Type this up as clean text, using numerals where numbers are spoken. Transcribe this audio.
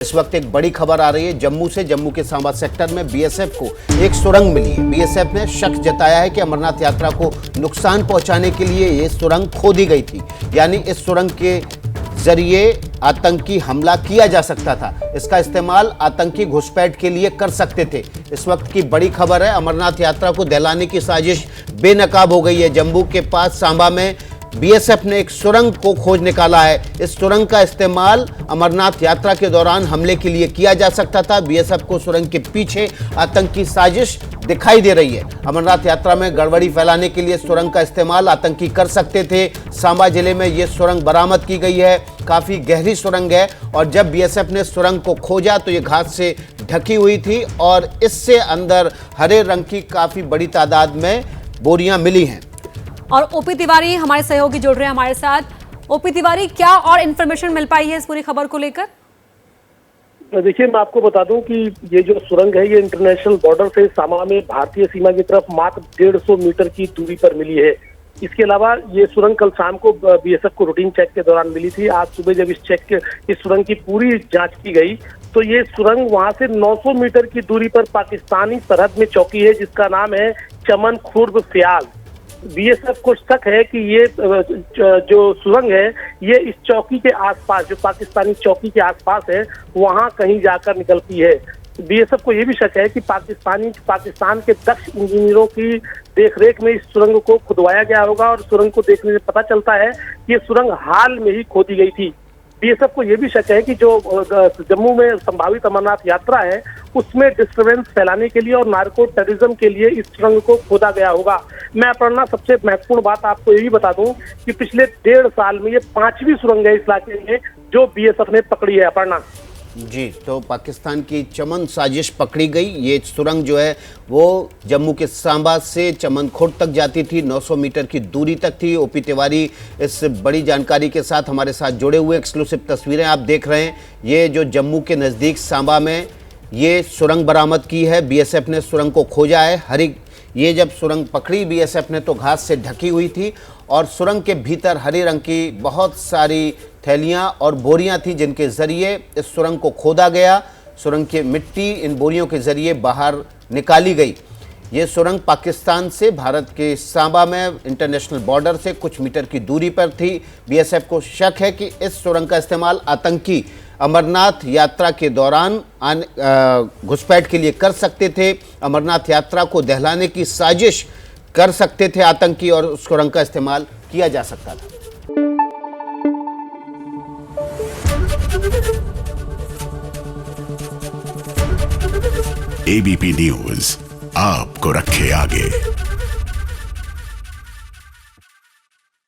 इस वक्त एक बड़ी खबर आ रही है जम्मू से। जम्मू के सांबा सेक्टर में बीएसएफ को एक सुरंग मिली है। बीएसएफ ने शक जताया है कि अमरनाथ यात्रा को नुकसान पहुंचाने के लिए ये सुरंग खोदी गई थी, यानी इस सुरंग के जरिए आतंकी हमला किया जा सकता था। इसका इस्तेमाल आतंकी घुसपैठ के लिए कर सकते थे। इस वक्त की बड़ी खबर है, अमरनाथ यात्रा को दहलाने की साजिश बेनकाब हो गई है। जम्मू के पास सांबा में बीएसएफ ने एक सुरंग को खोज निकाला है। इस सुरंग का इस्तेमाल अमरनाथ यात्रा के दौरान हमले के लिए किया जा सकता था। बीएसएफ को सुरंग के पीछे आतंकी साजिश दिखाई दे रही है। अमरनाथ यात्रा में गड़बड़ी फैलाने के लिए सुरंग का इस्तेमाल आतंकी कर सकते थे। सांबा जिले में यह सुरंग बरामद की गई है। काफी गहरी सुरंग है और जब बीएसएफ ने सुरंग को खोजा तो ये घास से ढकी हुई थी और इससे अंदर हरे रंग की काफी बड़ी तादाद में बोरियां मिली हैं। और ओपी तिवारी हमारे सहयोगी जुड़ रहे हैं हमारे साथ। ओपी तिवारी, क्या और इन्फॉर्मेशन मिल पाई है इस पूरी खबर को लेकर? देखिए, मैं आपको बता दूं कि ये जो सुरंग है ये इंटरनेशनल बॉर्डर से सांबा में भारतीय सीमा की तरफ मात्र 150 मीटर की दूरी पर मिली है। इसके अलावा ये सुरंग कल शाम को बीएसएफ को रूटीन चेक के दौरान मिली थी। आज सुबह जब इस सुरंग की पूरी जांच की गई तो ये सुरंग वहां से 900 मीटर की दूरी पर पाकिस्तानी सरहद में चौकी है, जिसका नाम है चमन खुर्द फ्याल। बीएसएफ को शक है कि ये जो सुरंग है ये इस चौकी के आसपास, जो पाकिस्तानी चौकी के आसपास है, वहां कहीं जाकर निकलती है। बीएसएफ को ये भी शक है कि पाकिस्तान के दक्ष इंजीनियरों की देखरेख में इस सुरंग को खुदवाया गया होगा और सुरंग को देखने से पता चलता है कि ये सुरंग हाल में ही खोदी गई थी। बीएसएफ को यह भी शक है कि जो जम्मू में संभावित अमरनाथ यात्रा है उसमें डिस्टर्बेंस फैलाने के लिए और नार्को टेररिज्म के लिए इस सुरंग को खोदा गया होगा। मैं अपर्णा, सबसे महत्वपूर्ण बात आपको यही बता दूं कि पिछले 1.5 साल में ये 5वीं सुरंग है इस इलाके में जो बीएसएफ ने पकड़ी है। अपर्णा जी, तो पाकिस्तान की चमन साजिश पकड़ी गई। ये सुरंग जो है वो जम्मू के सांबा से चमन खुर्द तक जाती थी, 900 मीटर की दूरी तक थी। ओपी तिवारी इस बड़ी जानकारी के साथ हमारे साथ जुड़े हुए। एक्सक्लूसिव तस्वीरें आप देख रहे हैं। ये जो जम्मू के नज़दीक सांबा में ये सुरंग बरामद की है। बीएसएफ ने सुरंग को खोजा है। ये जब सुरंग पकड़ी बीएसएफ ने तो घास से ढकी हुई थी और सुरंग के भीतर हरे रंग की बहुत सारी थैलियां और बोरियां थी जिनके ज़रिए इस सुरंग को खोदा गया। सुरंग की मिट्टी इन बोरियों के ज़रिए बाहर निकाली गई। ये सुरंग पाकिस्तान से भारत के सांबा में इंटरनेशनल बॉर्डर से कुछ मीटर की दूरी पर थी। बीएसएफ को शक है कि इस सुरंग का इस्तेमाल आतंकी अमरनाथ यात्रा के दौरान घुसपैठ के लिए कर सकते थे। अमरनाथ यात्रा को दहलाने की साजिश कर सकते थे आतंकी और उस सुरंग का इस्तेमाल किया जा सकता था। एबीपी न्यूज आपको रखे आगे।